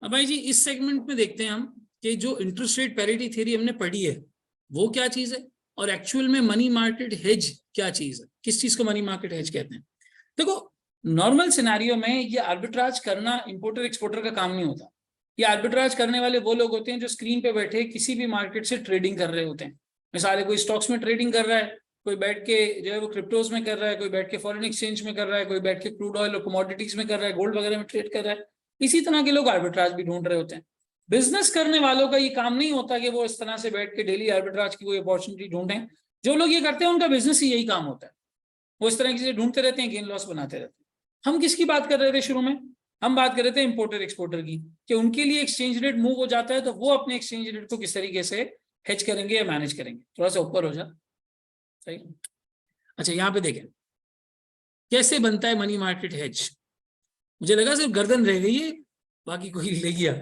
अब भाई जी इस सेगमेंट में देखते हैं हम कि जो इंटरेस्ट रेट पैरिटी थ्योरी हमने पढ़ी है वो क्या चीज है और एक्चुअल में मनी मार्केट हेज क्या चीज है, किस चीज को मनी मार्केट हेज कहते हैं। देखो नॉर्मल सिनेरियो में ये आर्बिट्राज करना इंपोर्टर एक्सपोर्टर का काम नहीं होता। ये आर्बिट्राज करने वाले वो लोग होते हैं जो स्क्रीन पे बैठे किसी भी मार्केट से ट्रेडिंग कर रहे होते हैं। मिसाल है कोई स्टॉक्स में ट्रेडिंग कर रहा है, कोई बैठ के जो है वो क्रिप्टोज में कर रहा है, कोई बैठ के फॉरेन एक्सचेंज में कर रहा है, कोई बैठ के क्रूड ऑयल और कमोडिटीज में कर रहा है, गोल्ड वगैरह में ट्रेड कर रहा है। इसी तरह के लोग आर्बिट्राज भी ढूंढ रहे होते हैं। बिजनेस करने वालों का ये काम नहीं होता कि वो इस तरह से बैठ के डेली आर्बिट्राज की कोई अपॉर्चुनिटी ढूंढें। जो लोग ये करते हैं उनका बिजनेस ही यही काम होता है, वो इस तरह की चीजें ढूंढते रहते हैं, गेन लॉस बनाते रहते हैं। हम किसकी बात कर रहे थे शुरू में? हम बात कर रहे थे इंपोर्टर एक्सपोर्टर की, कि उनके लिए एक्सचेंज रेट मूव हो जाता है तो वो अपने एक्सचेंज रेट को किस तरीके से हेज करेंगे या मैनेज करेंगे। थोड़ा सा ऊपर हो जा, सही। अच्छा यहाँ पे देखें कैसे बनता है मनी मार्केट हेज। मुझे लगा सिर्फ गर्दन रह गई है, बाकी कोई ले गया।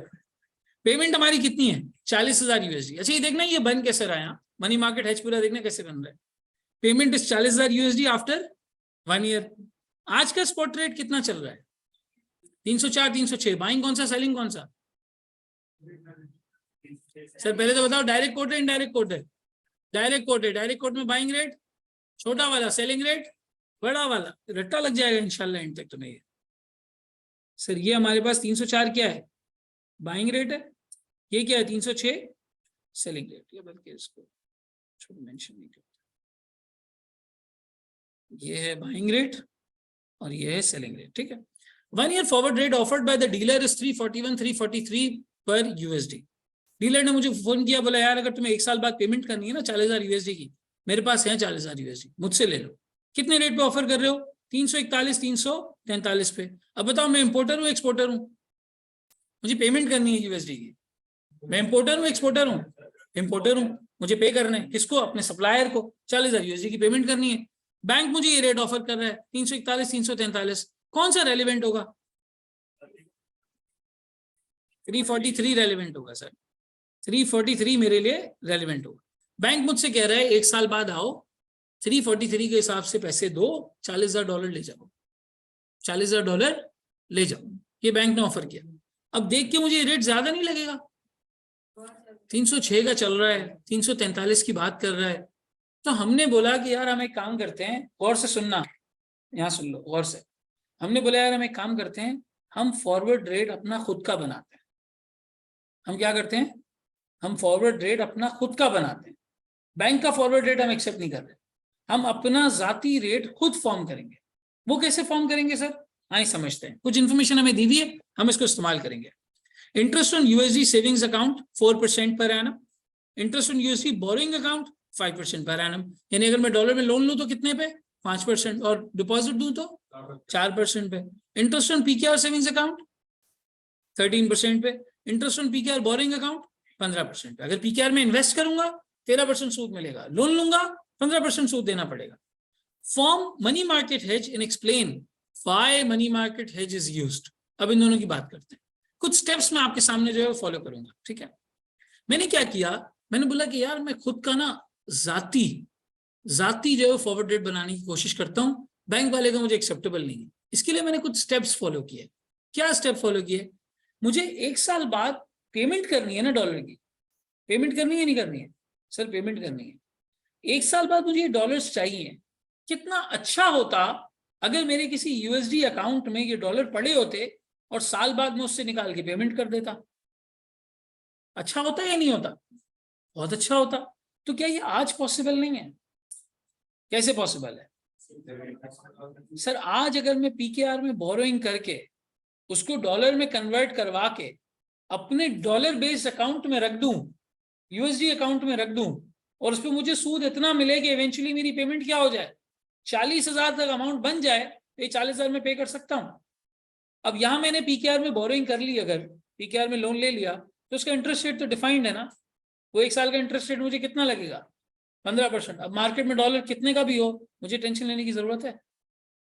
पेमेंट हमारी कितनी है? 40,000 यूएसडी। अच्छा ये देखना ये बन कैसे रहा है, यहाँ मनी मार्केट हेज पूरा देखना कैसे बन रहा है। Payment is 40,000 USD after 1 year. आज का स्पॉट रेट कितना चल रहा है? 304 306। बाइंग कौन सा, सेलिंग कौन सा? सर पहले तो बताओ डायरेक्ट कोट है इनडायरेक्ट कोट है? डायरेक्ट कोट है। डायरेक्ट कोट में बाइंग रेट छोटा वाला, सेलिंग रेट बड़ा वाला। रट्टा लग जाएगा इंशाल्लाह एंड तक तुम्हें। सर ये हमारे पास 304 क्या है? बाइंग रेट है। ये क्या है? 306 सेलिंग रेट। ये बल्कि इसको छोड़ मेंशन नहीं करता। ये है बाइंग रेट और ये है सेलिंग रेट, ठीक है। 1 year forward rate offered by the dealer is 341 343 पर यूएसडी। डीलर ने मुझे फोन किया, बोला यार अगर तुम्हें 1 साल बाद पेमेंट करनी है ना 40,000 यूएसडी की, मेरे पास है 40,000 यूएसडी, मुझसे ले लो। कितने रेट पे ऑफर कर रहे हो? 341 343 पे। अब बताओ मैं इंपोर्टर हूँ एक्सपोर्टर हूँ? मुझे पेमेंट करनी है यूएसडी की। मैं इंपोर्टर हूँ एक्सपोर्टर हूँ? इंपोर्टर हूँ। मुझे पे करना है किसको? अपने सप्लायर को। 40,000 यूएसडी की पेमेंट करनी है। बैंक मुझे ये रेट ऑफर कर रहा है 341 343। कौन सा रेलिवेंट होगा? 343 रेलिवेंट होगा सर। 343 मेरे लिए रेलिवेंट होगा। बैंक मुझसे कह रहा है 1 साल बाद आओ, 343 के हिसाब से पैसे दो, $40,000 ले जाओ, $40,000 ले जाओ। ये बैंक ने ऑफर किया। अब देख के मुझे ये रेट ज्यादा नहीं लगेगा? 306 का चल रहा है, 343 की बात कर रहा है। तो हमने बोला कि यार हम एक काम करते हैं, गौर से सुनना, यहाँ सुन लो गौर से। हमने बोला यार हम एक काम करते हैं, हम फॉरवर्ड रेट अपना खुद का बनाते हैं। हम क्या करते हैं? हम फॉरवर्ड रेट अपना खुद का बनाते हैं। बैंक का फॉरवर्ड रेट हम एक्सेप्ट नहीं कर रहे, हम अपना जाती रेट खुद फॉर्म करेंगे। वो कैसे फॉर्म करेंगे सर? आइए समझते हैं। कुछ इन्फॉर्मेशन हमें दी हुई है, हम इसको इस्तेमाल करेंगे। Interest on USD savings account 4% per annum. Interest on USD borrowing account 5% per annum. यानी अगर मैं डॉलर में लोन लूं तो कितने पे? 5%। और डिपॉजिट दूं तो 4% पे। Interest on PKR savings account 13% पे। Interest on PKR borrowing account 15% पे। अगर पीकेआर में इन्वेस्ट करूंगा 13% सूद मिलेगा, लोन लूंगा 15% सूद देना पड़ेगा। Form money market hedge and explain why money market hedge is used. अब इन दोनों की बात करते हैं। कुछ स्टेप्स मैं आपके सामने जो है वो फॉलो करूंगा, ठीक है। मैंने क्या किया, मैंने बोला कि यार मैं खुद का ना जाती जो है फॉरवर्ड रेट बनाने की कोशिश करता हूं, बैंक वाले का मुझे एक्सेप्टेबल नहीं है। इसके लिए मैंने कुछ स्टेप्स फॉलो किए। क्या स्टेप फॉलो किए? मुझे 1 साल बाद पेमेंट करनी है ना डॉलर की। पेमेंट करनी है नहीं करनी है? सर पेमेंट करनी है। 1 साल बाद मुझे ये डॉलर्स चाहिए। कितना अच्छा होता अगर मेरे किसी यूएसडी अकाउंट में ये डॉलर पड़े होते और साल बाद मैं उससे निकाल के पेमेंट कर देता। अच्छा होता या नहीं होता? बहुत अच्छा होता। तो क्या ये आज पॉसिबल नहीं है? कैसे पॉसिबल है सर? आज अगर मैं पीकेआर में बोरोइंग करके उसको डॉलर में कन्वर्ट करवा के अपने डॉलर बेस्ड अकाउंट में रख दूं, यूएसडी अकाउंट में रख दूं, और उस पर मुझे सूद इतना मिले कि इवेंचुअली मेरी पेमेंट क्या हो जाए, 40,000 तक अमाउंट बन जाए, तो ये 40,000 में पे कर सकता हूं। अब यहां मैंने पीकेआर में बोरोइंग कर ली, अगर पीकेआर में लोन ले लिया तो उसका इंटरेस्ट रेट तो डिफाइंड है ना। वो 1 साल का इंटरेस्ट रेट मुझे कितना लगेगा? 15%। अब मार्केट में डॉलर कितने का भी हो, मुझे टेंशन लेने की जरूरत है?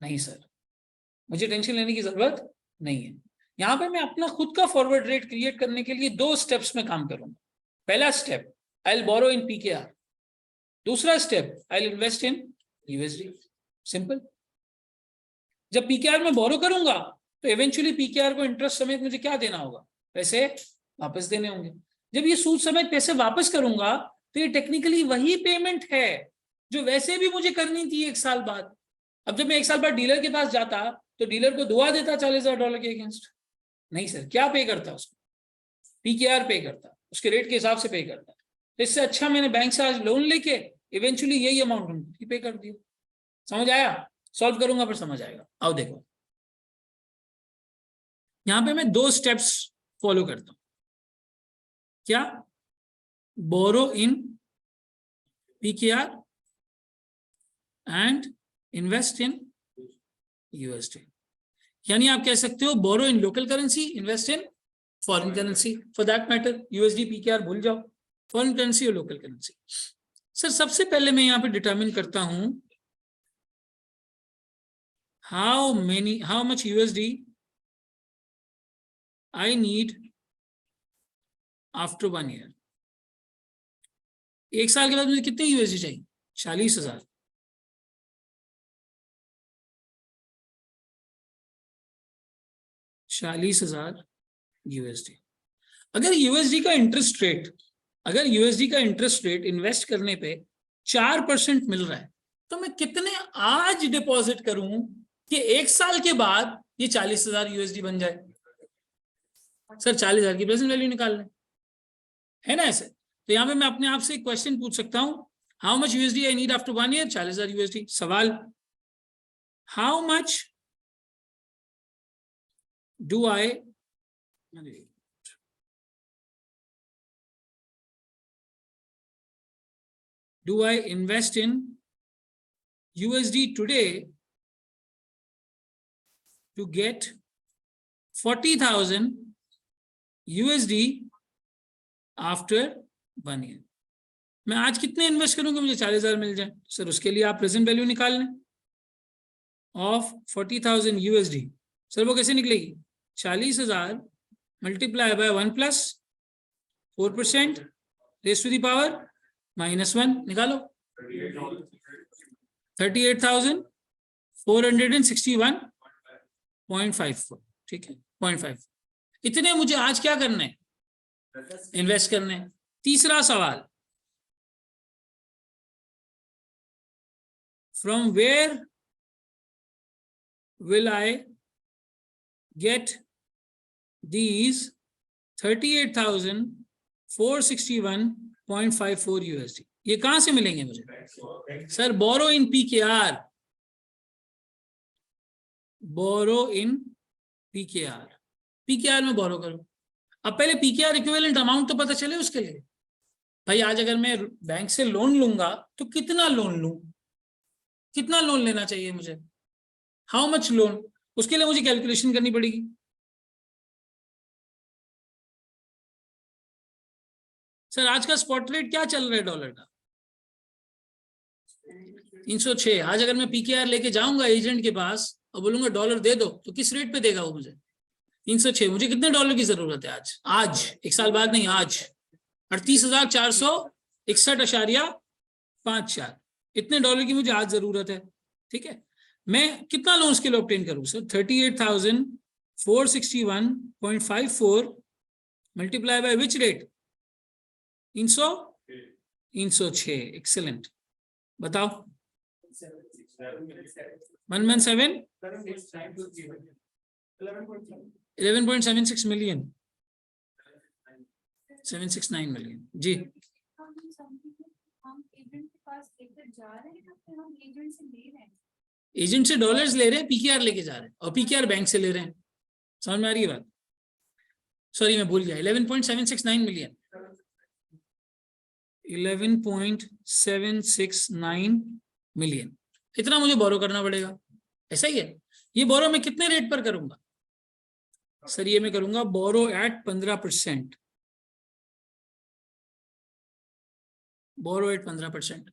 नहीं सर, मुझे टेंशन लेने की जरूरत नहीं है। यहाँ पे मैं अपना खुद का फॉरवर्ड रेट क्रिएट करने के लिए 2 स्टेप्स में काम करूंगा। पहला step, I will borrow in PKR. दूसरा step, I will invest in USD. Simple. जब पीकेआर में बोरो करूंगा तो इवेंचुअली पीकेआर को इंटरेस्ट समेत मुझे क्या देना होगा? पैसे वापस देने होंगे। जब ये सूद समेत पैसे वापस करूंगा तो ये टेक्निकली वही पेमेंट है जो वैसे भी मुझे करनी थी 1 साल बाद। अब जब मैं 1 साल बाद डीलर के पास जाता तो डीलर को दुआ देता $40,000 के अगेंस्ट? नहीं सर, क्या पे करता उसको? पीकेआर पे करता, उसके रेट के हिसाब से पे करता। तो इससे अच्छा मैंने बैंक से आज लोन लेके इवेंचुअली यही अमाउंट पे कर दिया। समझ आया? सॉल्व करूंगा पर समझ आएगा। आओ देखो, यहां पे मैं 2 स्टेप्स फॉलो करता हूं। क्या? Borrow in PKR and invest in USD. यानी आप कह सकते हो borrow in local currency, invest in foreign currency, for that matter USD PKR भूल जाओ, फॉरेन करेंसी और लोकल करेंसी। सर सबसे पहले मैं यहां पे डिटरमिन करता हूं how much USD I need after 1 year। 1 साल के बाद मुझे कितने USD चाहिए? 40,000। 40,000 USD। अगर यूएसडी का इंटरेस्ट रेट इन्वेस्ट करने पे 4% मिल रहा है तो मैं कितने आज डिपॉजिट करूं कि 1 साल के बाद ये 40,000 USD बन जाए? सर 40,000 की प्रेजेंट वैल्यू निकाल लें, है ना ऐसे? तो यहां पे मैं अपने आप से एक क्वेश्चन पूछ सकता हूं, how much USD I need after 1 year? 40,000 USD। सवाल, how much do I invest in USD today to get 40,000 USD after 1 year? मैं आज कितने इन्वेस्ट करूंगा मुझे 40,000 मिल जाए? सर उसके लिए आप प्रेजेंट वैल्यू निकाल लें ऑफ 40,000 USD। सर वो कैसे निकलेगी? 40,000 multiply by 1 plus 4% raise to the power -1। निकालो 38,461.54। ठीक है, 0.5। इतने मुझे आज क्या करना है? इन्वेस्ट करने हैं। तीसरा सवाल, from where will I get these 38,461.54 USD? ये कहां से मिलेंगे मुझे? Sir borrow in PKR, PKR में बोरो करो। अब पहले पीकेआर इक्विवेलेंट अमाउंट तो पता चले उसके लिए। भाई आज अगर मैं बैंक से लोन लूंगा तो कितना लोन लूं, कितना लोन लेना चाहिए मुझे, हाउ मच लोन, उसके लिए मुझे कैलकुलेशन करनी पड़ेगी। सर आज का स्पॉट रेट क्या चल रहा है डॉलर का? 306। आज अगर मैं पीकेआर लेके जाऊंगा एजेंट के पास और बोलूंगा डॉलर दे दो तो किस रेट पे देगा वो मुझे? 306। मुझे कितने डॉलर की जरूरत है आज 1 साल बाद नहीं, आज 38,461.54। इतने डॉलर की मुझे आज जरूरत है। ठीक है, मैं कितना लोन उसके लिए ऑब्टेन करूं? Sir 38,461.54 multiply by which rate? 306। Excellent. बताओ 117 11.76 मिलियन, 769 मिलियन जी। एजेंट से डॉलर्स ले रहे हैं, पीकेआर लेके जा रहे हैं और पीकेआर बैंक से ले रहे हैं। समझ में आ रही है बात? सॉरी मैं भूल गया, 11.769 मिलियन, 11.769 मिलियन। इतना मुझे बोरो करना पड़ेगा, ऐसा ही है। ये बोरो मैं कितने रेट पर करूंगा? सर ये मैं करूंगा बोरो एट 15%, बोरो एट 15%।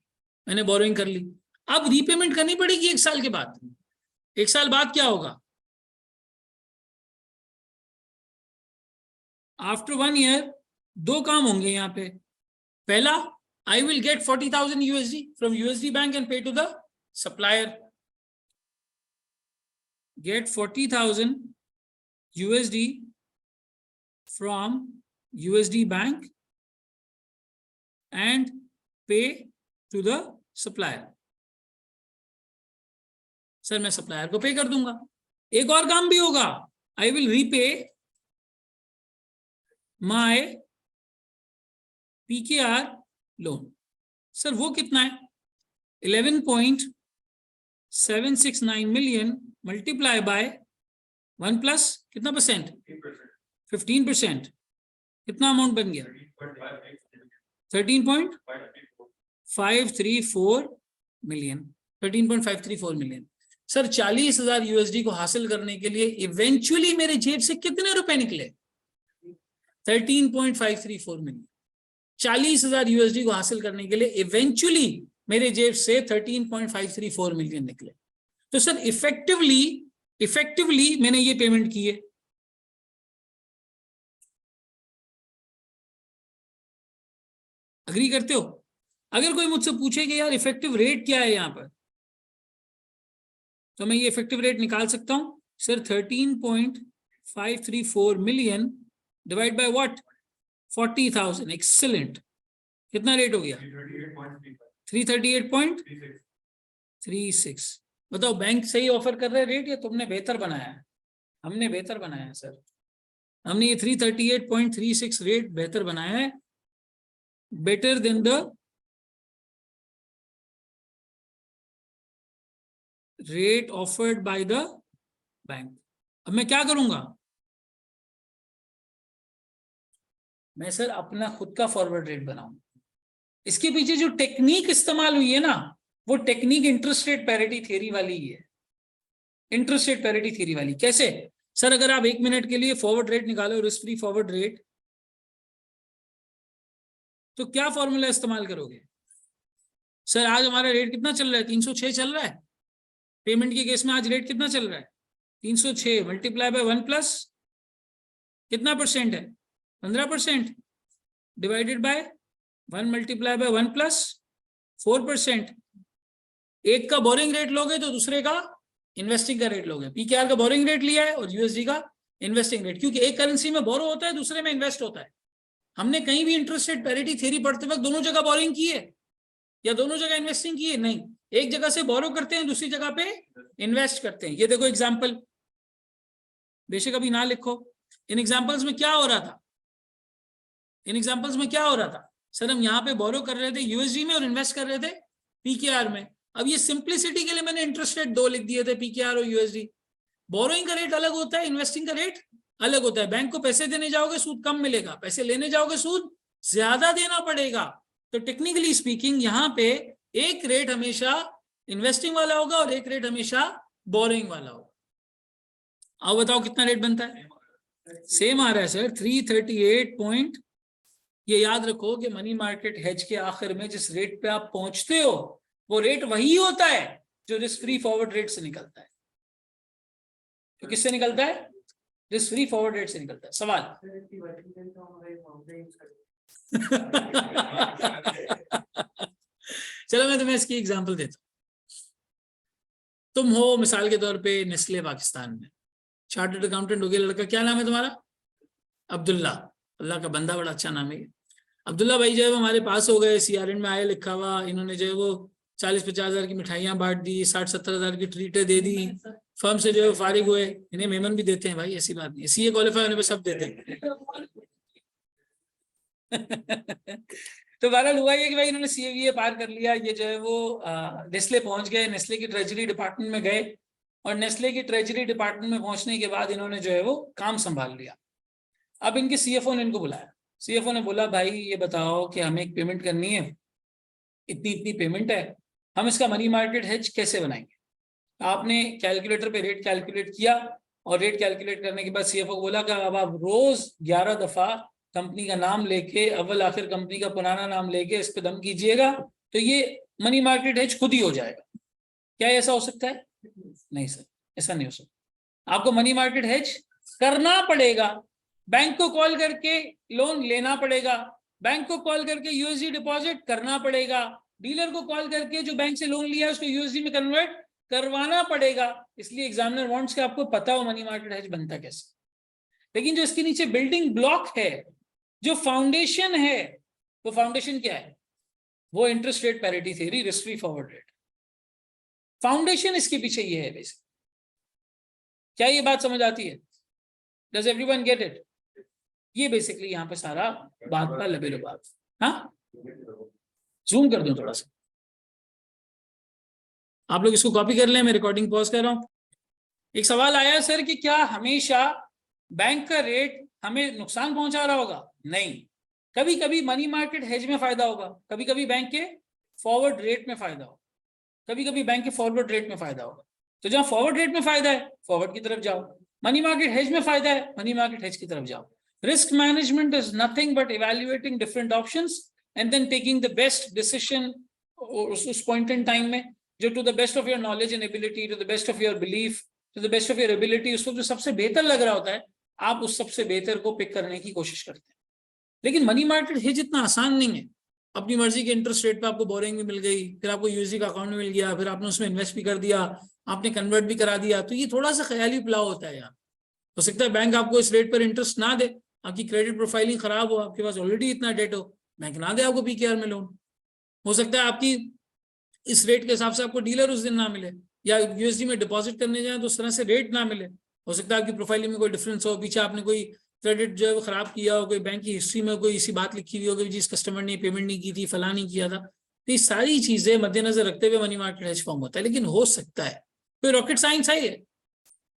मैंने बोरोइंग कर ली। अब रीपेमेंट करनी पड़ेगी 1 साल के बाद। 1 साल बाद क्या होगा? आफ्टर 1 ईयर 2 काम होंगे यहाँ पे। पहला, I will get 40,000 USD from USD bank and pay to the supplier. Get 40,000 USD from USD bank and pay to the supplier. Sir मैं सप्लायर को पे कर दूंगा. एक और काम भी होगा, I will repay my PKR loan. Sir वो कितना है? 11.769 million मल्टीप्लाई बाय 1 प्लस कितना परसेंट? 15%. कितना अमाउंट बन गया? 13.534 मिलियन. 13.534 मिलियन. सर 40,000 USD को हासिल करने के लिए इवेंचुअली मेरे जेब से कितने रुपए निकले? 13.534 मिलियन. 40,000 USD को हासिल करने के लिए इवेंचुअली मेरे जेब से 13.534 मिलियन निकले. तो सर इफेक्टिवली मैंने ये पेमेंट की है. अग्री करते हो? अगर कोई मुझसे पूछे कि यार इफेक्टिव रेट क्या है यहाँ पर, तो मैं ये इफेक्टिव रेट निकाल सकता हूं. Sir 13.534 million divide by what? 40,000. Excellent. कितना रेट हो गया? 338.36. बताओ बैंक सही ऑफर कर रहे रेट या तुमने बेहतर बनाया है? हमने बेहतर बनाया है सर. हमने ये 338.36 रेट बेहतर बनाया है. Better than the rate offered by the bank. अब मैं क्या करूंगा? मैं सर अपना खुद का फॉरवर्ड रेट बनाऊंगा. इसके पीछे जो टेक्निक इस्तेमाल हुई है ना, वो technique interest rate parity theory वाली ही है. इंटरेस्ट रेट पैरिटी थ्योरी वाली. कैसे? सर अगर आप 1 मिनट के लिए फॉरवर्ड रेट निकालो, रिस्क फ्री फॉरवर्ड रेट, तो क्या फॉर्मूला इस्तेमाल करोगे? सर आज हमारा रेट कितना चल रहा है? 306 चल रहा है. पेमेंट के केस में आज रेट कितना चल रहा है? 306 मल्टीप्लाई बाय 1 प्लस कितना परसेंट है? 15% divided by 1 multiply by 1 plus 4%. एक का बोरिंग रेट लोगे तो दूसरे का इन्वेस्टिंग का रेट लोगे. पीकेआर का बोरिंग रेट लिया है और यूएसडी का इन्वेस्टिंग रेट, क्योंकि एक करेंसी में बोरो होता है, दूसरे में इन्वेस्ट होता है. हमने कहीं भी इंटरेस्ट रेट पैरिटी थ्योरी पढ़ते वक्त दोनों जगह बोरिंग की है या दोनों जगह इन्वेस्टिंग की है? नहीं. एक जगह से बोरो करते हैं, दूसरी जगह पे इन्वेस्ट करते हैं. ये देखो एग्जाम्पल, बेशक अभी ना लिखो. इन एग्जाम्पल्स में क्या हो रहा था? सर हम यहाँ पे बोरो कर रहे थे यूएसडी में और इन्वेस्ट कर रहे थे पीकेआर में. अब ये सिंप्लिसिटी के लिए मैंने इंटरेस्ट रेट 2 लिख दिए थे, पीकेआर और यूएसडी. बोरोइंग का रेट अलग होता है, इन्वेस्टिंग का रेट अलग होता है. बैंक को पैसे देने जाओगे सूद कम मिलेगा, पैसे लेने जाओगे सूद ज्यादा देना पड़ेगा. तो टेक्निकली स्पीकिंग यहाँ पे एक रेट हमेशा इन्वेस्टिंग वाला होगा और एक रेट हमेशा बोरोइंग वाला होगा. अब बताओ कितना रेट बनता है? सेम आ रहा है सर, 338 ये याद रखो कि मनी मार्केट हेज के आखिर में जिस रेट पे आप पहुंचते हो वो रेट वही होता है जो रिस्क फ्री फॉरवर्ड रेट से निकलता है. तो किससे निकलता है? रिस्क फ्री फॉरवर्ड रेट से निकलता है. सवाल? चलो मैं तुम्हें इसकी एग्जांपल देता हूं. तुम हो मिसाल के तौर पे नेस्ले पाकिस्तान में, चार्टर्ड अकाउंटेंट हो गया लड़का. क्या नाम है तुम्हारा? अब्दुल्ला. अल्लाह का बंदा, बड़ा अच्छा नाम है. अब्दुल्ला भाई जो है वो हमारे पास हो गए, सीआरएन में आया लिखा हुआ. इन्होंने जो है वो 40-50 हज़ार की मिठाइयाँ बांट दी, 60-70 हज़ार की ट्रीटें दे दी. फर्म से जो है फारिग हुए. इन्हें मेमन भी देते हैं भाई, ऐसी बात नहीं. सीए क्वालिफाई होने पे सब देते हैं. तो बहरहाल हुआ ये कि भाई इन्होंने सीए पार कर लिया. ये जो है वो नेस्ले पहुंच गए. नेस्ले की ट्रेजरी डिपार्टमेंट में गए और नेस्ले की ट्रेजरी डिपार्टमेंट में पहुंचने के बाद इन्होंने जो है वो काम संभाल लिया. अब इनके सीएफओ ने इनको बुलाया. सीएफओ ने बोला भाई ये बताओ कि हमें एक पेमेंट करनी है, इतनी इतनी पेमेंट है, हम इसका मनी मार्केट हेज कैसे बनाएंगे? आपने कैलकुलेटर पे रेट कैलकुलेट किया और रेट कैलकुलेट करने के बाद सीएफओ को बोला कि अब आप रोज 11 दफा कंपनी का नाम लेके, अव्वल आखिर कंपनी का पुराना नाम लेके इस पे दम कीजिएगा तो ये मनी मार्केट हेज खुद ही हो जाएगा. क्या ऐसा हो सकता है? नहीं सर, ऐसा नहीं हो सकता. आपको मनी मार्केट हेज करना पड़ेगा. बैंक को कॉल करके लोन लेना पड़ेगा, बैंक को कॉल करके यूएसडी डिपॉजिट करना पड़ेगा, डीलर को कॉल करके जो बैंक से लोन लिया है उसको यूएसडी में कन्वर्ट करवाना पड़ेगा. इसलिए एग्जामिनर वांट्स कि आपको पता हो मनी मार्केट हेज बनता कैसे. लेकिन जो इसके नीचे बिल्डिंग ब्लॉक है, जो फाउंडेशन है, वो फाउंडेशन क्या है? वो interest rate parity theory, risk free forward rate. Foundation इसके पीछे ये है बेसिक। क्या ये बात समझ आती है? Does everyone get it? ये बेसिकली यहाँ पे सारा बात का लबे-लुबाब। हाँ, जूम कर दूं थोड़ा सा, आप लोग इसको कॉपी कर लें, मैं रिकॉर्डिंग पॉज कर रहा हूं। एक सवाल आया सर कि क्या हमेशा बैंक का रेट हमें नुकसान पहुंचा रहा होगा? नहीं, कभी कभी मनी मार्केट हेज में फायदा होगा, कभी कभी बैंक के फॉरवर्ड रेट में फायदा होगा, कभी कभी बैंक के फॉरवर्ड रेट में फायदा होगा। तो जहां फॉरवर्ड रेट में फायदा है, फॉरवर्ड की तरफ जाओ। मनी मार्केट हेज में फायदा है, मनी मार्केट हेज की तरफ जाओ। Risk management is nothing but evaluating different options and then taking the best decision उस पॉइंट इन टाइम में, जो to the best of your knowledge and ability, to the best of your belief, to the best of your ability, उसको जो सबसे बेहतर लग रहा होता है, आप उस सबसे बेहतर को पिक करने की कोशिश करते हैं। लेकिन मनी मार्केट हेज इतना आसान नहीं है। अपनी मर्जी के इंटरेस्ट रेट पे आपको बोरिंग भी मिल गई, फिर आपको यूएसडी का अकाउंट मिल गया, फिर आपने उसमें इन्वेस्ट भी कर दिया, आपने कन्वर्ट भी करा दिया, तो ये थोड़ा सा ख्याली प्लाव होता है। यहाँ हो सकता है बैंक आपको इस रेट पर इंटरेस्ट ना दे, आपकी क्रेडिट प्रोफाइलिंग खराब हो, आपके पास ऑलरेडी इतना डेट हो, बैंक ना दे आपको पीकेआर में लोन। हो सकता है आपकी इस रेट के हिसाब से आपको डीलर उस दिन ना मिले, या यूएसडी में डिपॉजिट करने जाए तो उस तरह से रेट ना मिले। हो सकता है आपकी प्रोफाइलिंग में कोई डिफरेंस हो, पीछे आपने कोई क्रेडिट जो है वो खराब किया हो, कोई बैंक की हिस्ट्री में कोई इसी बात लिखी हुई हो कि जिस कस्टमर ने पेमेंट नहीं की थी, फला नहीं किया था। तो ये सारी चीजें मद्देनजर रखते हुए मनी मार्केट हेज फॉर्म होता है। लेकिन हो सकता है कोई रॉकेट साइंस है ये?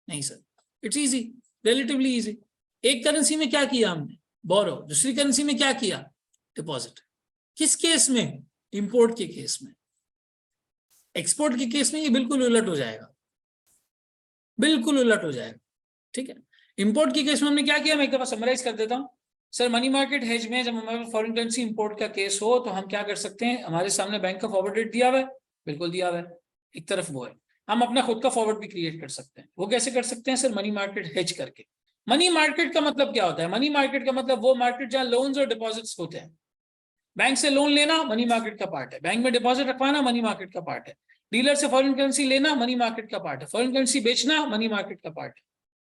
नहीं sir, it's easy, relatively easy. एक करेंसी में क्या किया हमने? बोरो। दूसरी करेंसी में क्या किया? डिपॉजिट। किस केस में? इंपोर्ट के केस में। एक्सपोर्ट के केस में ये बिल्कुल उलट हो जाएगा, बिल्कुल उलट हो जाएगा। ठीक है, इंपोर्ट के केस में हमने क्या किया, मैं एक दफा समराइज कर देता हूं। सर मनी मार्केट हेज में जब हमारे फॉरेन करेंसी इंपोर्ट का केस हो तो हम क्या कर सकते हैं? हमारे सामने बैंक का फॉरवर्ड रेट दिया हुआ है, बिल्कुल दिया हुआ है, एक तरफ वो है। हम अपना खुद का फॉरवर्ड भी क्रिएट कर सकते हैं। वो कैसे कर सकते हैं सर? मनी मार्केट हेज करके। मनी मार्केट का मतलब क्या होता है? मनी मार्केट का मतलब वो मार्केट जहां लोन्स और डिपॉजिट्स होते हैं। बैंक से लोन लेना मनी मार्केट का पार्ट है, बैंक में डिपॉजिट रखवाना मनी मार्केट का पार्ट है, डीलर से फॉरेन करेंसी लेना मनी मार्केट का पार्ट है, फॉरेन करेंसी बेचना मनी मार्केट का पार्ट है।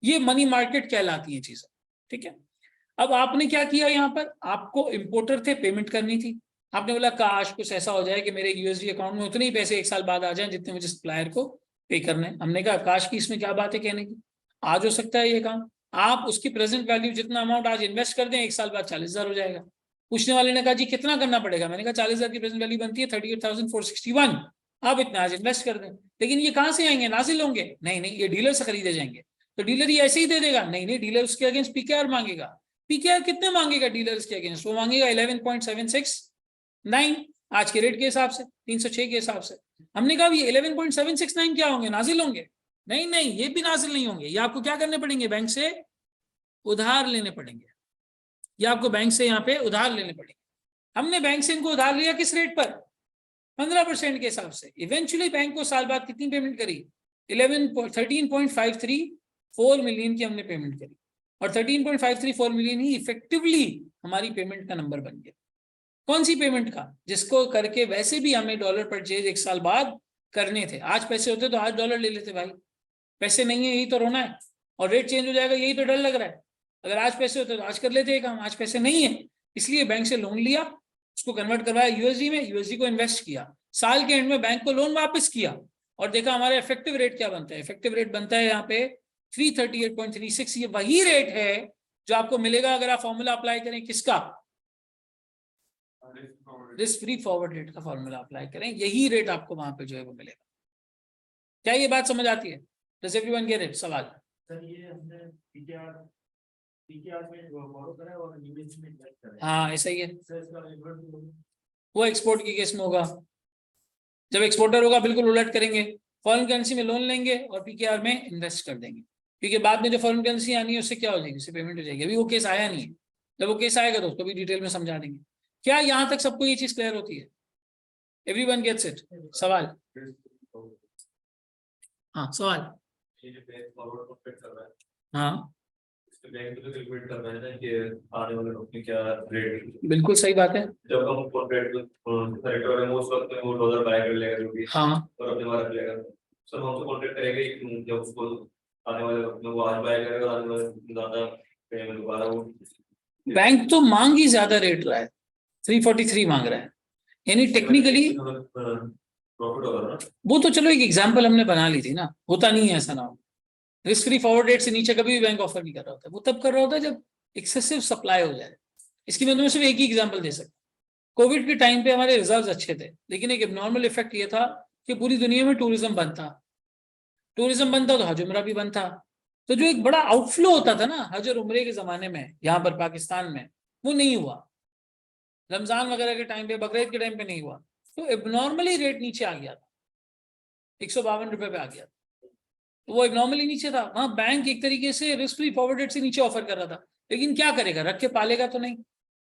ये मनी मार्केट कहलाती है चीजें। ठीक है, अब आपने क्या किया? यहाँ पर आपको इंपोर्टर थे, पेमेंट करनी थी, आपने बोला काश कुछ ऐसा हो जाए कि मेरे यूएसडी अकाउंट में उतने ही पैसे एक साल बाद आ जाएं जितने मुझे सप्लायर को पे करने। हमने कहा काश की इसमें क्या बात है कहने की, आज हो सकता है ये काम। आप उसकी प्रेजेंट वैल्यू जितना अमाउंट आज इन्वेस्ट कर दें, एक साल बाद 40,000 हो जाएगा। पूछने वाले ने कहा जी कितना करना पड़ेगा? मैंने कहा 40,000 की प्रेजेंट वैल्यू बनती है 38,461, आप इतना आज इन्वेस्ट कर दें। लेकिन ये कहाँ से आएंगे? नाजिल होंगे? नहीं नहीं, ये डीलर से खरीदे जाएंगे। तो डीलर ये ऐसे ही दे देगा? नहीं नहीं, डीलर उसके अगेंस्ट पीकेआर मांगेगा। पीकेआर कितने मांगेगा डीलर के अगेंस्ट? वो मांगेगा 11.769 आज के रेट के हिसाब से, 306 के हिसाब से। हमने कहा ये 11.769 क्या होंगे? नाजिल होंगे? नहीं नहीं, ये भी नाजिल नहीं होंगे। ये आपको क्या करने पड़ेंगे? बैंक से उधार लेने पड़ेंगे। ये आपको बैंक से यहाँ पे उधार लेने पड़ेंगे। हमने बैंक से इनको उधार लिया किस रेट पर? 15% के हिसाब से। इवेंचुअली बैंक को साल बाद कितनी पेमेंट करी? 13.534 मिलियन की हमने पेमेंट करी, और 13.534 मिलियन ही इफेक्टिवली हमारी पेमेंट का नंबर बन गया। कौन सी पेमेंट का? जिसको करके वैसे भी हमें डॉलर परचेज एक साल बाद करने थे। आज पैसे होते तो आज डॉलर ले लेते भाई, पैसे नहीं है यही तो रोना है, और रेट चेंज हो जाएगा यही तो डर लग रहा है। अगर आज पैसे होते तो आज कर लेते काम, आज पैसे नहीं है, इसलिए बैंक से लोन लिया, उसको कन्वर्ट करवाया यूएसडी में, यूएसडी को इन्वेस्ट किया, साल के एंड में बैंक को लोन वापस किया, और देखा हमारा इफेक्टिव रेट क्या बनता है। इफेक्टिव रेट बनता है यहाँ पे 338.36। ये वही रेट है जो आपको मिलेगा अगर आप फॉर्मूला अप्लाई करें किसका? रिस्क फ्री फॉरवर्ड रेट का फॉर्मूला अप्लाई करें, यही रेट आपको वहां पे जो है वो मिलेगा। क्या ये बात समझ आती है? Does everyone get it? सवाल? सर ये हमने पीकेआर में बोरो करा और यूएस में इन्वेस्ट करा। हाँ ऐसा ही है। सर इसका रिवर्स वो एक्सपोर्ट के केस में होगा। जब एक्सपोर्टर होगा बिल्कुल उलट करेंगे, फॉरेन करेंसी में लोन लेंगे और पीकेआर में इन्वेस्ट कर देंगे, क्योंकि बाद में जो फॉरेन करेंसी आनी है उससे क्या हो जाएगी? उससे पेमेंट हो जाएगी। अभी वो केस आया नहीं है, जब वो केस आएगा तो उसको भी डिटेल में समझा देंगे। क्या यहाँ तक सबको ये चीज क्लियर होती है? Everyone gets it? सवाल? हाँ सवाल? हाँ बिल्कुल सही बात है। जब हम मोस्ट वक्त वो डॉलर बाय कर लेगा हाँ और अपने वहां रख लेगा। सर हम तो कॉन्ट्रैक्ट करेंगे जब उसको आने वाले वक्त में वो आज बाय करेगा, आने वाले ज्यादा फिर दोबारा वो बैंक तो मांग ही ज्यादा रेट रहा है, 343 मांग रहा है, यानी टेक्निकली प्रॉफिट होगा ना। वो तो चलो एक एग्जांपल हमने बना ली थी ना, होता नहीं है ऐसा ना हो। रिस्क फ्री फॉरवर्ड रेट से नीचे कभी भी बैंक ऑफर नहीं कर रहा होता, वो तब कर रहा होता है जब एक्सेसिव सप्लाई हो जाए। इसकी मैं तुम्हें सिर्फ एक ही एग्जांपल दे सकता हूँ। कोविड के टाइम पे हमारे रिजल्ट्स अच्छे थे, लेकिन एक एबनॉर्मल इफेक्ट ये था कि पूरी दुनिया में टूरिज्म बंद था। टूरिज्म बंद था तो हज उम्रा भी बंद था। तो जो एक बड़ा आउटफ्लो होता था ना हज और उम्रे के जमाने में यहाँ पर पाकिस्तान में, वो नहीं हुआ। रमजान वगैरह के टाइम पे, बकरीद के टाइम पे नहीं हुआ। तो एबनॉर्मली रेट नीचे आ गया था, 152 रुपए पे आ गया। तो वो एबनॉर्मली नीचे था। वहां बैंक एक तरीके से रिस्क फ्री फॉरवर्ड रेट से नीचे ऑफर कर रहा था, लेकिन क्या करेगा, रख के पालेगा तो नहीं।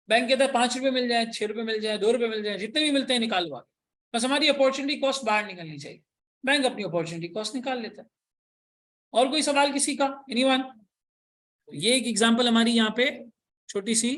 बैंक कहता है 5 रुपए मिल जाए, 6 रुपए मिल जाए, 2 रुपए मिल जाए, जितने भी मिलते हैं निकाल लो। बस हमारी अपॉर्चुनिटी कॉस्ट बाहर निकलनी चाहिए। बैंक अपनी अपॉर्चुनिटी कॉस्ट निकाल लेता है। और कोई सवाल किसी का? एनीवन? ये एक एग्जांपल हमारी यहाँ पे छोटी सी